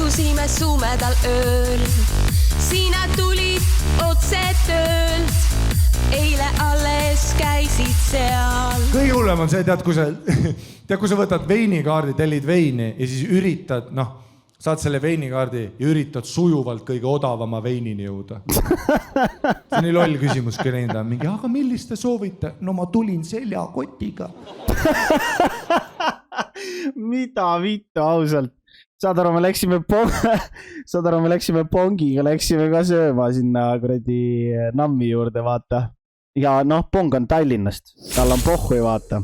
Istusime sumedal ööl, sina tulid otse töölt, eile alles käisid seal. Kõige hullem on see, tead, kui sa võtad veinikaardi, tellid veini ja siis üritad, saad selle veinikaardi ja üritad sujuvalt kõige odavama veinini jõuda. See on nii loll küsimus, kui neid on mingi, aga millist te soovite? No ma tulin seljakotiga. Mida vittu ausalt? Saad aru, me läksime pongiga, läksime ka sööma sinna kuradi Nammi juurde, vaata. Ja pong on Tallinnast. Tal on pohhui, vaata.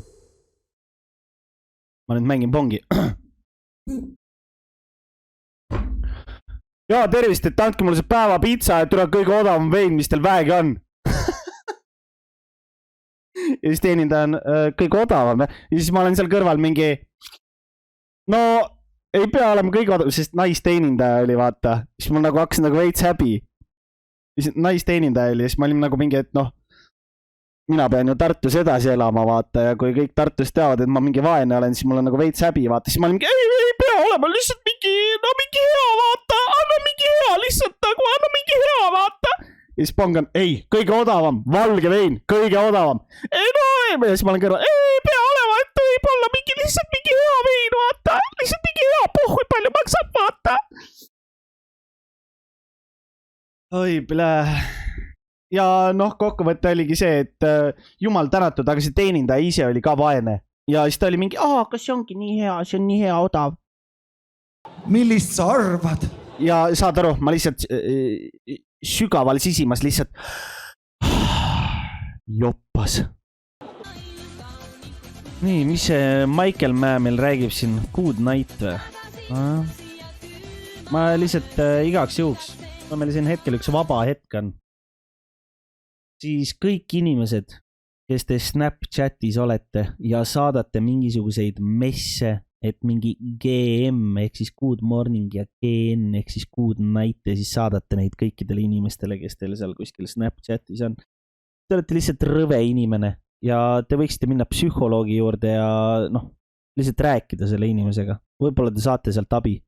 Ma nüüd mängin pongi. Jaa, tervist, et andke mulle see päeva pizza, et tuleb kõige odavam vein, mis teil väegi on. Ja siis teenindaja on kõige odavam. Ja siis ma olen seal kõrval mingi... No, ei pea olema kõige odavam, sest naisteenindaja oli, vaata. Siis mul nagu hakkas nagu veits häbi. Naisteenindaja oli ja siis ma olin nagu mingi, et mina pean ju Tartus edasi elama, vaata. Ja kui kõik Tartus teavad, et ma mingi vaene olen, siis mul on nagu veits häbi, vaata. Siis ma olin mingi, ei pea olema, lihtsalt mingi hea, vaata. Anna mingi hea, lihtsalt nagu, anna mingi hea, vaata. Ja siis pongan, ei, kõige odavam, valge vein, kõige odavam. Ei, ja siis ma olen kõrval, ei pea olema, et võib olla mingi, lihtsalt mingi hea vein, vaata. Lihtsalt mingi hea, pohhui palju maksab, vaata. Oi, plää. Ja kokkuvõte oligi see, et jumal tänatud, aga see teenindaja ise oli ka vaene. Ja siis ta oli mingi, kas see ongi nii hea, see on nii hea odav. Millist sa arvad? Ja saad aru, ma lihtsalt sügaval sisimas lihtsalt joppas. Nii, mis see Michael Mäe meil räägib siin? Good night või? Ma lihtsalt igaks juhuks. Meil siin hetkel üks vaba hetk on. Siis kõik inimesed, kes te Snapchatis olete ja saadate mingisuguseid messe, et mingi GM ehk siis good morning ja GN ehk siis good night ja siis saadate neid kõikidele inimestele, kes teil seal kuskil Snapchatis on. Te olete lihtsalt rõve inimene ja te võiksite minna psühholoogi juurde ja lihtsalt rääkida selle inimesega. Võib-olla te saate sealt abi.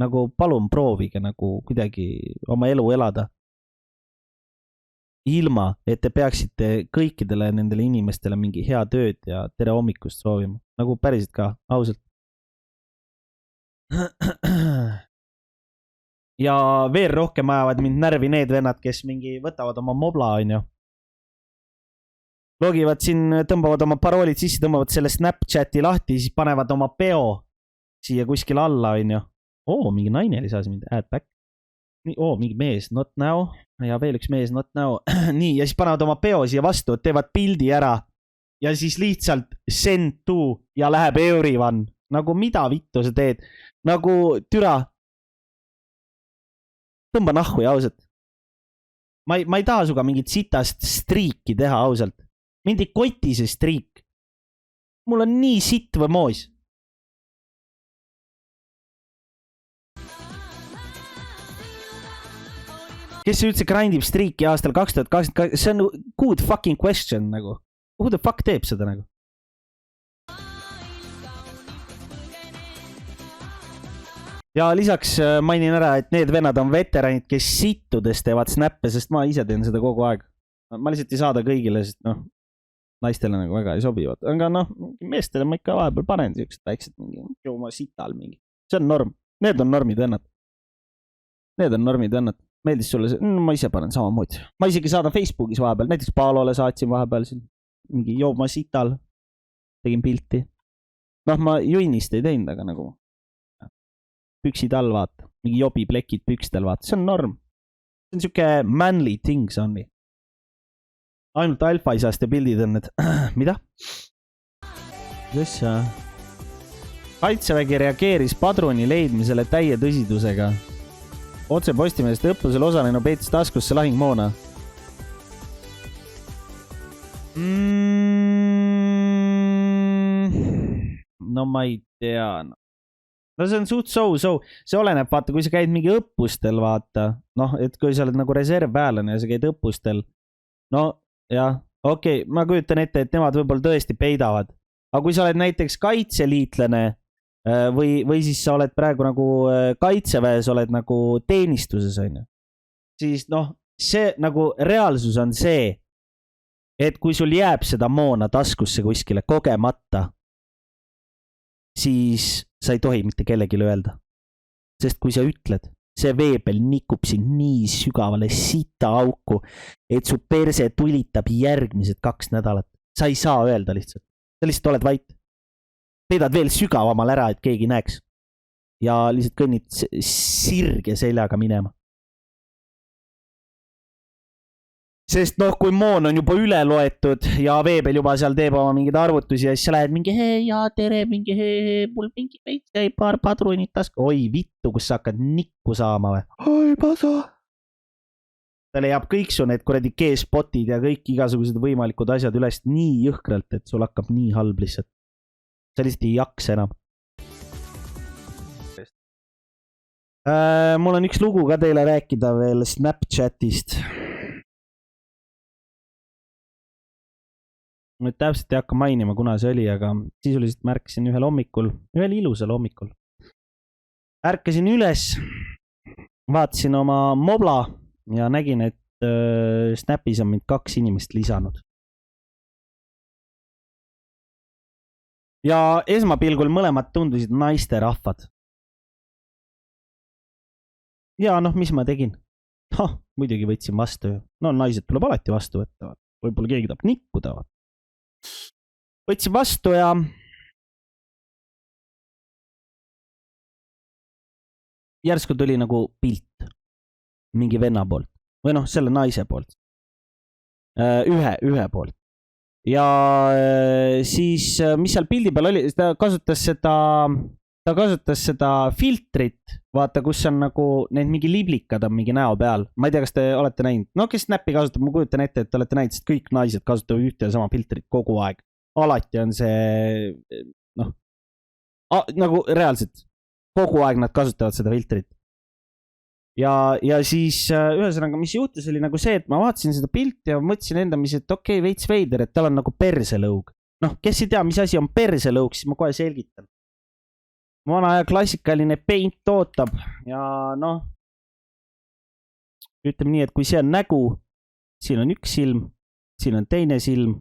Nagu palun proovige nagu kuidagi oma elu elada. Ilma, et te peaksite kõikidele nendele inimestele mingi hea tööd ja tere hommikust soovima. Nagu päriselt ka, ausalt. Ja veel rohkem ajavad mind närvi need vennad, kes mingi võtavad oma mobla, on ju. Logivad siin, tõmbavad oma paroolid sisse, tõmbavad selle Snapchati lahti, siis panevad oma peo siia kuskil alla, on ju. Mingi naine lisas mind, add back. Mingi mees, not now. Ja veel üks mees, not now. Nii, ja siis panevad oma peo siia vastu, teevad pildi ära. Ja siis lihtsalt send to ja läheb everyone. Nagu mida vittu sa teed? Nagu türa. Tõmba nahku ja ausalt. Ma ei taha suga mingit sitast striiki teha ausalt. Mind ei koti see striik. Mul on nii sitt või moos. Kes üldse grindib striiki aastal 2022? See on good fucking question nagu. Who the fuck teeb seda nagu? Ja lisaks mainin ära, et need vennad on veteranid, kes sittudes teevad snappe, sest ma ise teen seda kogu aeg. Ma lihtsalt ei saada kõigile, sest naistele nagu väga ei sobivad. Aga meestele ma ikka vahepeal panen siuksed väiksed mingi, oma sital mingi. See on norm. Need on normid vennad. Meeldis sulle see? Ma ise panen samamoodi. Ma isegi saadan Facebookis vahepeal. Näiteks Paalole saatsin vahepeal siin. Mingi ma sital. Tegin pilti. Ma junnist ei teinud, aga nagu püksid all vaata. Mingi jobi plekid pükstel vaata. See on norm. See on siuke manly thing see on nii. Ainult alfaisaste pildid on need. Mida? Tõssa. Kaitsevägi reageeris padruni leidmisele täie tõsidusega. Otse Postimehest õppusel osalenu peitis taskusse lahingmoona. No ma ei tea. No see on suht so. See oleneb, vaata, kui sa käid mingi õppustel, vaata. Et kui sa oled nagu reservväelane ja sa käid õppustel. Jah, okei, ma kujutan ette, et nemad võib-olla tõesti peidavad. Aga kui sa oled näiteks kaitseliitlane või siis sa oled praegu nagu kaitseväes, oled nagu teenistuses, on ju. Siis noh, see nagu reaalsus on see, et kui sul jääb seda moona taskusse kuskile kogemata, siis sa ei tohi mitte kellelegi öelda. Sest kui sa ütled, see veebel nikub sind nii sügavale sita auku, et su perse tulitab järgmised 2 nädalat. Sa ei saa öelda lihtsalt. Sa lihtsalt oled vait. Peedad veel sügavamal ära, et keegi näeks. Ja lihtsalt kõnnid sirge seljaga minema. Sest noh, kui moon on juba üle loetud ja veebel juba seal teeb oma mingeid arvutusi ja siis sa lähed mingi tere, mingi mul mingi veits jäi paar padrunit tasku. Oi vittu, kus sa hakkad nikku saama või? Oi pasa! Talle jääb kõik su need kuradi G-spotid ja kõik igasugused võimalikud asjad üles nii jõhkralt, et sul hakkab nii halb lihtsalt. Sa lihtsalt ei jaksa enam. Mul on üks lugu ka teile rääkida veel Snapchatist. Nüüd täpselt ei hakka mainima, kuna see oli, aga sisuliselt märkasin ühel ilusal hommikul. Ärkasin üles, vaatasin oma mobla ja nägin, et Snapis on mind 2 inimest lisanud. Ja esmapilgul mõlemad tundusid naisterahvad. Ja noh, mis ma tegin? Muidugi võtsin vastu. No naised tuleb alati vastu võtta. Võib-olla keegi tahab nikkuda. Võtsin vastu ja järsku tuli nagu pilt mingi venna poolt või noh, selle naise poolt. Ühe poolt. Ja siis, mis seal pildi peal oli, ta kasutas seda filtrit, vaata, kus on nagu need mingi liblikad on mingi näo peal. Ma ei tea, kas te olete näinud. No, kes Snappi kasutab, ma kujutan ette, et te olete näinud, sest kõik naised kasutavad ühte ja sama filtrit kogu aeg. Alati on see, noh, nagu reaalselt, kogu aeg nad kasutavad seda filtrit. Ja siis ühesõnaga, mis juhtus, oli nagu see, et ma vaatasin seda pilti ja mõtlesin endamis, et okei, veits veider, et tal on nagu perselõug. Noh, kes ei tea, mis asi on perselõug, siis ma kohe selgitan. Vana aja klassikaline Paint tootab ja noh, ütleme nii, et kui see on nägu, siin on üks silm, siin on teine silm,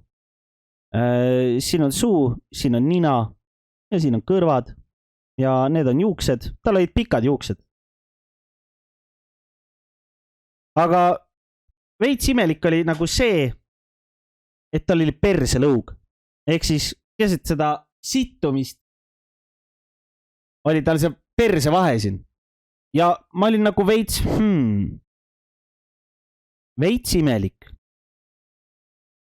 siin on suu, siin on nina ja siin on kõrvad ja need on juuksed, tal olid pikad juuksed. Aga veits imelik oli nagu see, et tal oli perselõug. Ehk siis keset seda sittumist oli tal see perse vahe siin. Ja ma olin nagu veits, veits imelik.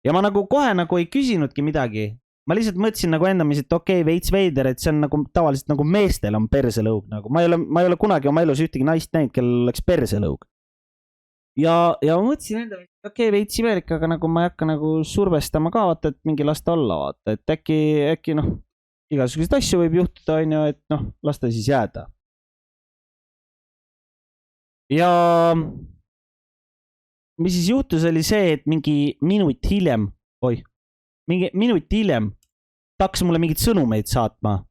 Ja ma nagu kohe nagu ei küsinudki midagi. Ma lihtsalt mõtlesin nagu endamis, et okei, veits veider, et see on nagu tavaliselt nagu meestel on perselõug. Nagu. Ma ei ole kunagi oma elus ühtegi naist näinud, kellel oleks perselõug. Ja ma mõtlesin enda, et okei, veits imelik, aga nagu ma ei hakka nagu survestama ka, vaata, et mingi lasta olla, vaata, et äkki noh, igasugused asju võib juhtuda, on ju, et noh, lasta siis jääda. Ja mis siis juhtus oli see, et mingi minut hiljem ta hakkas mulle mingid sõnumeid saatma.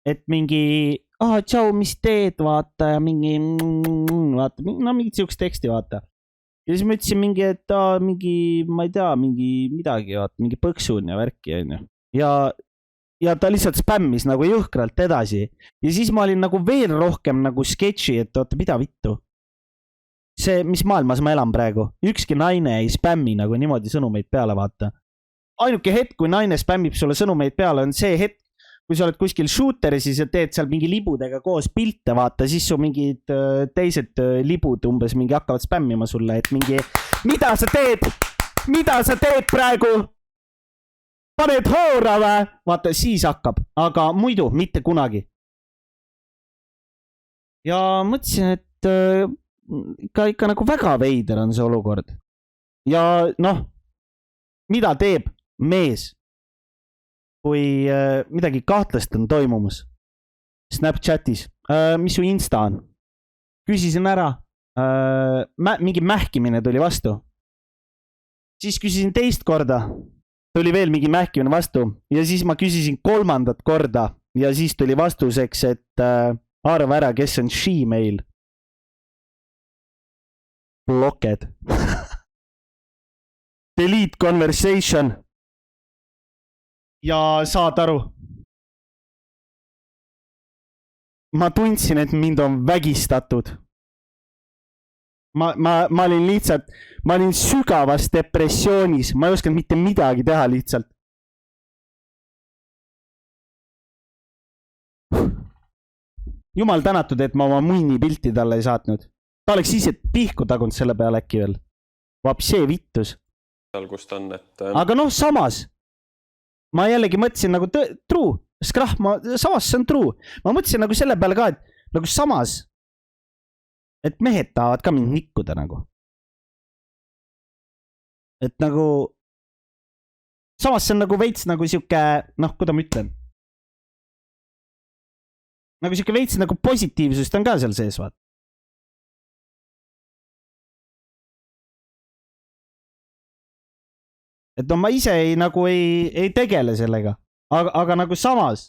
Et mingi, tšau, mis teed, vaata, ja mingi, vaata, no mingid siukest teksti, vaata. Ja siis ma ütlesin mingi, et ma ei tea, midagi, vaata, mingi põksun ja värki, on ju. Ja ta lihtsalt spämmis nagu jõhkralt edasi. Ja siis ma olin nagu veel rohkem nagu sketši, et oota, mida vittu. See, mis maailmas ma elan praegu. Ükski naine ei spämmi nagu niimoodi sõnumeid peale, vaata. Ainuke hetk, kui naine spämmib sulle sõnumeid peale, on see hetk, kui sa oled kuskil shooteris ja teed seal mingi libudega koos pilte, vaata, siis su mingid teised libud umbes mingi hakkavad spämmima sulle, et mingi, mida sa teed praegu? Paned hoora või? Vaata, siis hakkab, aga muidu mitte kunagi. Ja mõtlesin, et ikka nagu väga veider on see olukord. Ja noh, mida teeb mees, kui midagi kahtlast on toimumas Snapchatis? Mis su Insta on? Küsisin ära, mingi mähkimine tuli vastu. Siis küsisin teist korda, tuli veel mingi mähkimine vastu ja siis ma küsisin 3. korda ja siis tuli vastuseks, et arva ära, kes on she-mail. Blocked. Delete conversation. Ja saad aru. Ma tundsin, et mind on vägistatud. Ma olin lihtsalt, ma olin sügavas depressioonis, ma ei osanud mitte midagi teha lihtsalt. Jumal tänatud, et ma oma munni pilti talle ei saatnud. Ta oleks ise pihku tagunud selle peale äkki veel. Vapsee vittus. Kus ta on, et... Aga noh, samas. Ma jällegi mõtlesin nagu true. Skrah, samas see on true. Ma mõtlesin nagu selle peale ka, et nagu samas, et mehed tahavad ka mind nikkuda nagu. Et nagu, samas see on nagu veits nagu siuke, noh, kuidas ma ütlen. Nagu siuke veits nagu positiivsust on ka seal sees, vaat. Et no ma ise ei tegele sellega, aga nagu samas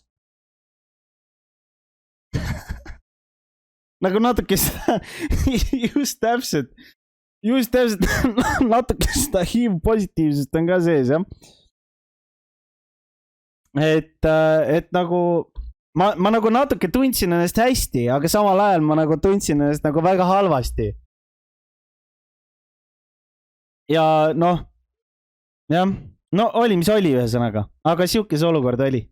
nagu natuke seda just täpselt natuke seda HIV positiivsust on ka sees, jah. Et nagu ma nagu natuke tundsin ennast hästi, aga samal ajal ma nagu tundsin ennast nagu väga halvasti. Ja noh, jah, no oli, mis oli ühesõnaga, aga siukese olukord oli.